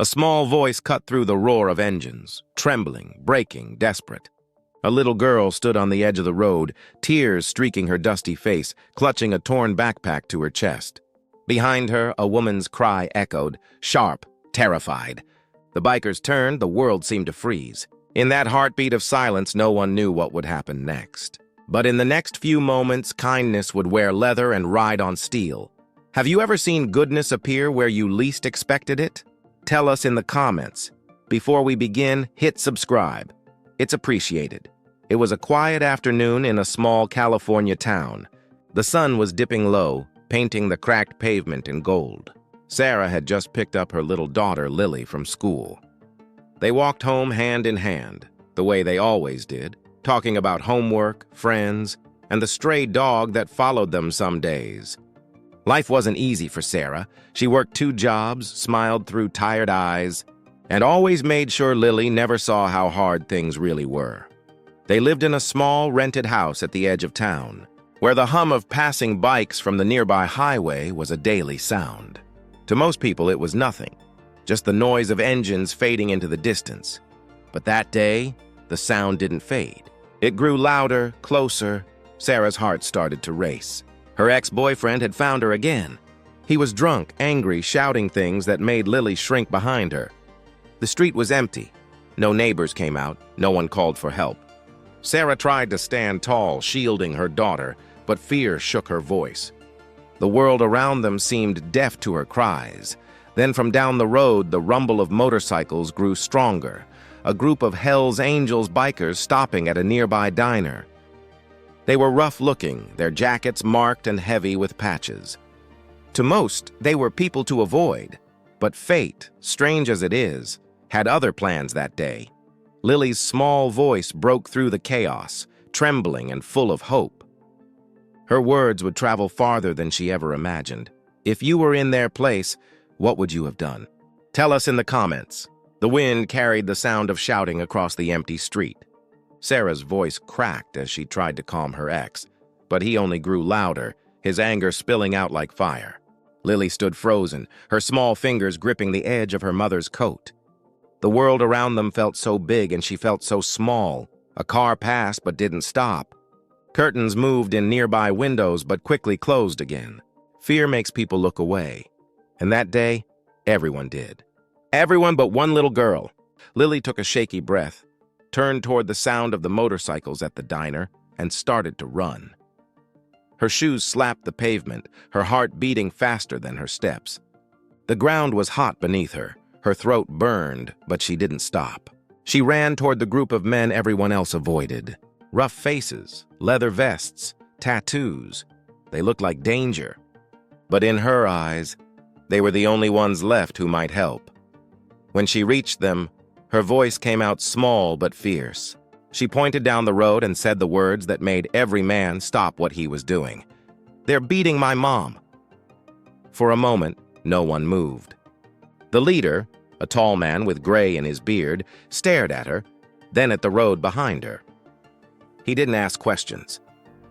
A small voice cut through the roar of engines, trembling, braking, desperate. A little girl stood on the edge of the road, tears streaking her dusty face, clutching a torn backpack to her chest. Behind her, a woman's cry echoed, sharp, terrified. The bikers turned, the world seemed to freeze. In that heartbeat of silence, no one knew what would happen next. But in the next few moments, kindness would wear leather and ride on steel. Have you ever seen goodness appear where you least expected it? Tell us in the comments. Before we begin, hit subscribe. It's appreciated. It was a quiet afternoon in a small California town. The sun was dipping low, painting the cracked pavement in gold. Sarah had just picked up her little daughter, Lily, from school. They walked home hand in hand, the way they always did, talking about homework, friends, and the stray dog that followed them some days. Life wasn't easy for Sarah. She worked 2 jobs, smiled through tired eyes, and always made sure Lily never saw how hard things really were. They lived in a small, rented house at the edge of town, where the hum of passing bikes from the nearby highway was a daily sound. To most people, it was nothing, just the noise of engines fading into the distance. But that day, the sound didn't fade. It grew louder, closer. Sarah's heart started to race. Her ex-boyfriend had found her again. He was drunk, angry, shouting things that made Lily shrink behind her. The street was empty. No neighbors came out. No one called for help. Sarah tried to stand tall, shielding her daughter, but fear shook her voice. The world around them seemed deaf to her cries. Then from down the road, the rumble of motorcycles grew stronger. A group of Hell's Angels bikers stopping at a nearby diner. They were rough-looking, their jackets marked and heavy with patches. To most, they were people to avoid. But fate, strange as it is, had other plans that day. Lily's small voice broke through the chaos, trembling and full of hope. Her words would travel farther than she ever imagined. If you were in their place, what would you have done? Tell us in the comments. The wind carried the sound of shouting across the empty street. Sarah's voice cracked as she tried to calm her ex, but he only grew louder, his anger spilling out like fire. Lily stood frozen, her small fingers gripping the edge of her mother's coat. The world around them felt so big and she felt so small. A car passed but didn't stop. Curtains moved in nearby windows but quickly closed again. Fear makes people look away. And that day, everyone did. Everyone but one little girl. Lily took a shaky breath, turned toward the sound of the motorcycles at the diner, and started to run. Her shoes slapped the pavement, her heart beating faster than her steps. The ground was hot beneath her. Her throat burned, but she didn't stop. She ran toward the group of men everyone else avoided. Rough faces, leather vests, tattoos. They looked like danger. But in her eyes, they were the only ones left who might help. When she reached them, her voice came out small but fierce. She pointed down the road and said the words that made every man stop what he was doing. "They're beating my mom." For a moment, no one moved. The leader, a tall man with gray in his beard, stared at her, then at the road behind her. He didn't ask questions.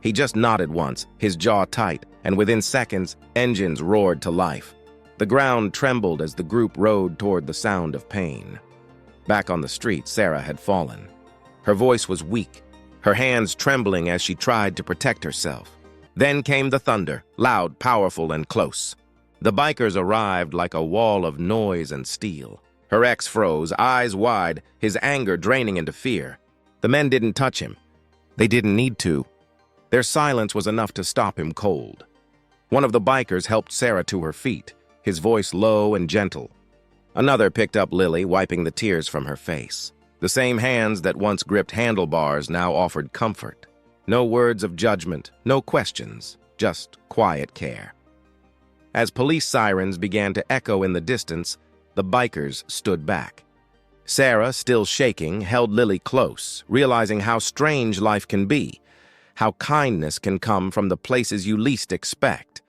He just nodded once, his jaw tight, and within seconds, engines roared to life. The ground trembled as the group rode toward the sound of pain. Back on the street, Sarah had fallen. Her voice was weak, her hands trembling as she tried to protect herself. Then came the thunder, loud, powerful, and close. The bikers arrived like a wall of noise and steel. Her ex froze, eyes wide, his anger draining into fear. The men didn't touch him. They didn't need to. Their silence was enough to stop him cold. One of the bikers helped Sarah to her feet, his voice low and gentle. Another picked up Lily, wiping the tears from her face. The same hands that once gripped handlebars now offered comfort. No words of judgment, no questions, just quiet care. As police sirens began to echo in the distance, the bikers stood back. Sarah, still shaking, held Lily close, realizing how strange life can be, how kindness can come from the places you least expect.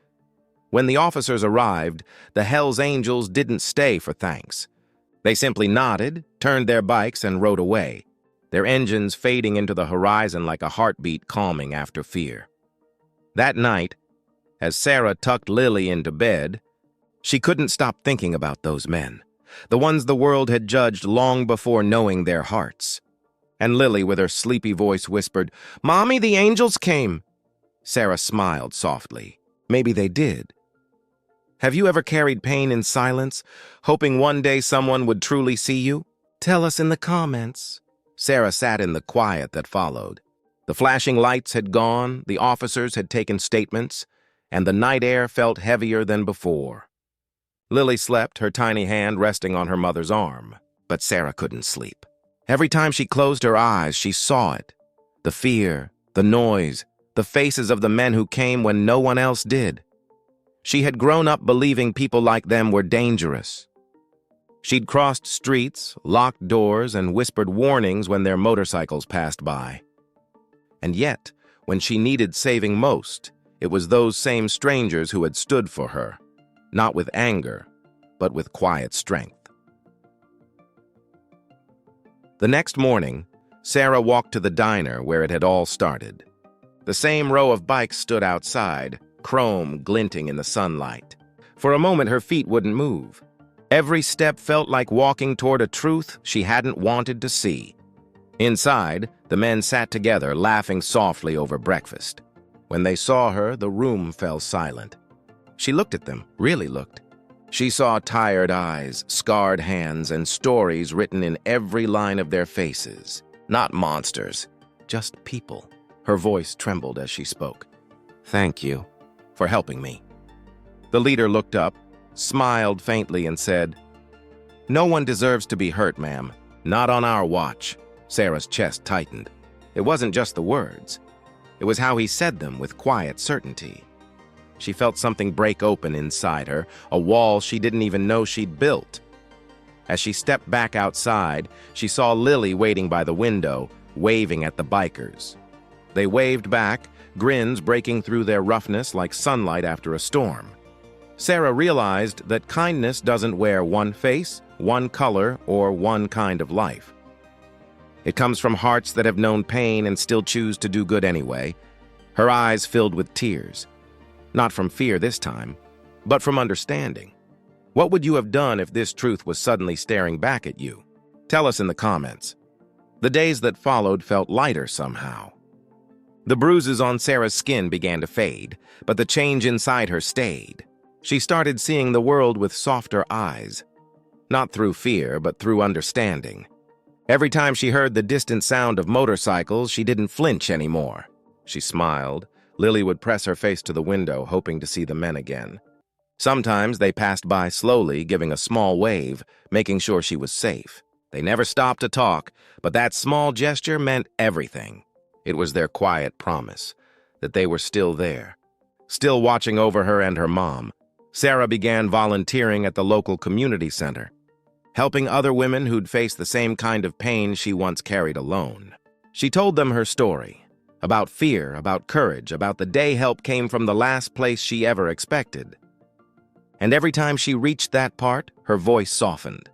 When the officers arrived, the Hell's Angels didn't stay for thanks. They simply nodded, turned their bikes, and rode away, their engines fading into the horizon like a heartbeat calming after fear. That night, as Sarah tucked Lily into bed, she couldn't stop thinking about those men. the ones the world had judged long before knowing their hearts. And Lily, with her sleepy voice, whispered, "Mommy, the angels came." Sarah smiled softly. Maybe they did. Have you ever carried pain in silence, hoping one day someone would truly see you? Tell us in the comments. Sarah sat in the quiet that followed. The flashing lights had gone, the officers had taken statements, and the night air felt heavier than before. Lily slept, her tiny hand resting on her mother's arm, but Sarah couldn't sleep. Every time she closed her eyes, she saw it. The fear, the noise, the faces of the men who came when no one else did. She had grown up believing people like them were dangerous. She'd crossed streets, locked doors, and whispered warnings when their motorcycles passed by. And yet, when she needed saving most, it was those same strangers who had stood for her, not with anger, but with quiet strength. The next morning, Sarah walked to the diner where it had all started. The same row of bikes stood outside, chrome glinting in the sunlight. For a moment, her feet wouldn't move. Every step felt like walking toward a truth she hadn't wanted to see. Inside, the men sat together, laughing softly over breakfast. When they saw her, the room fell silent. She looked at them, really looked. She saw tired eyes, scarred hands, and stories written in every line of their faces. Not monsters, just people. Her voice trembled as she spoke. "Thank you for helping me." The leader looked up, smiled faintly, and said, "No one deserves to be hurt, ma'am. Not on our watch." Sarah's chest tightened. It wasn't just the words. It was how he said them with quiet certainty. She felt something break open inside her, a wall she didn't even know she'd built. As she stepped back outside, she saw Lily waiting by the window, waving at the bikers. They waved back, grins breaking through their roughness like sunlight after a storm. Sarah realized that kindness doesn't wear one face, one color, or one kind of life. It comes from hearts that have known pain and still choose to do good anyway. Her eyes filled with tears. Not from fear this time, but from understanding. What would you have done if this truth was suddenly staring back at you? Tell us in the comments. The days that followed felt lighter somehow. The bruises on Sarah's skin began to fade, but the change inside her stayed. She started seeing the world with softer eyes. Not through fear, but through understanding. Every time she heard the distant sound of motorcycles, she didn't flinch anymore. She smiled. Lily would press her face to the window, hoping to see the men again. Sometimes they passed by slowly, giving a small wave, making sure she was safe. They never stopped to talk, but that small gesture meant everything. It was their quiet promise that they were still there, still watching over her and her mom. Sarah began volunteering at the local community center, helping other women who'd faced the same kind of pain she once carried alone. She told them her story. About fear, about courage, about the day help came from the last place she ever expected. And every time she reached that part, her voice softened.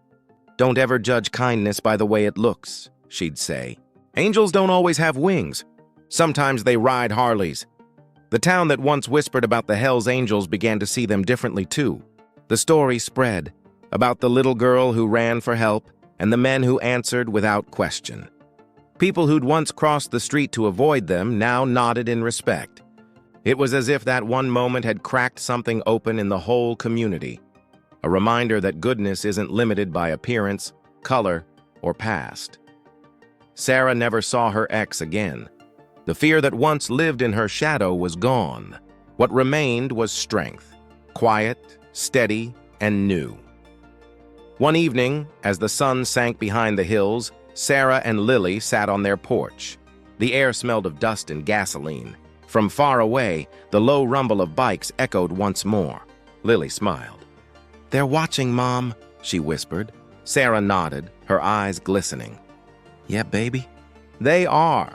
"Don't ever judge kindness by the way it looks," she'd say. "Angels don't always have wings. Sometimes they ride Harleys." The town that once whispered about the Hells Angels began to see them differently too. The story spread about the little girl who ran for help and the men who answered without question. People who'd once crossed the street to avoid them now nodded in respect. It was as if that one moment had cracked something open in the whole community, a reminder that goodness isn't limited by appearance, color, or past. Sarah never saw her ex again. The fear that once lived in her shadow was gone. What remained was strength, quiet, steady, and new. One evening, as the sun sank behind the hills, Sarah and Lily sat on their porch. The air smelled of dust and gasoline. From far away, the low rumble of bikes echoed once more. Lily smiled. "They're watching, Mom," she whispered. Sarah nodded, her eyes glistening. "Yeah, baby, they are."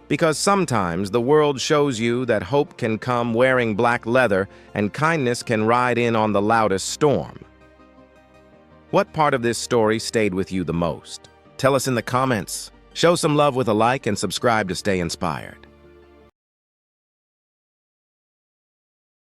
Because sometimes the world shows you that hope can come wearing black leather and kindness can ride in on the loudest storm. What part of this story stayed with you the most? Tell us in the comments. Show some love with a like and subscribe to stay inspired.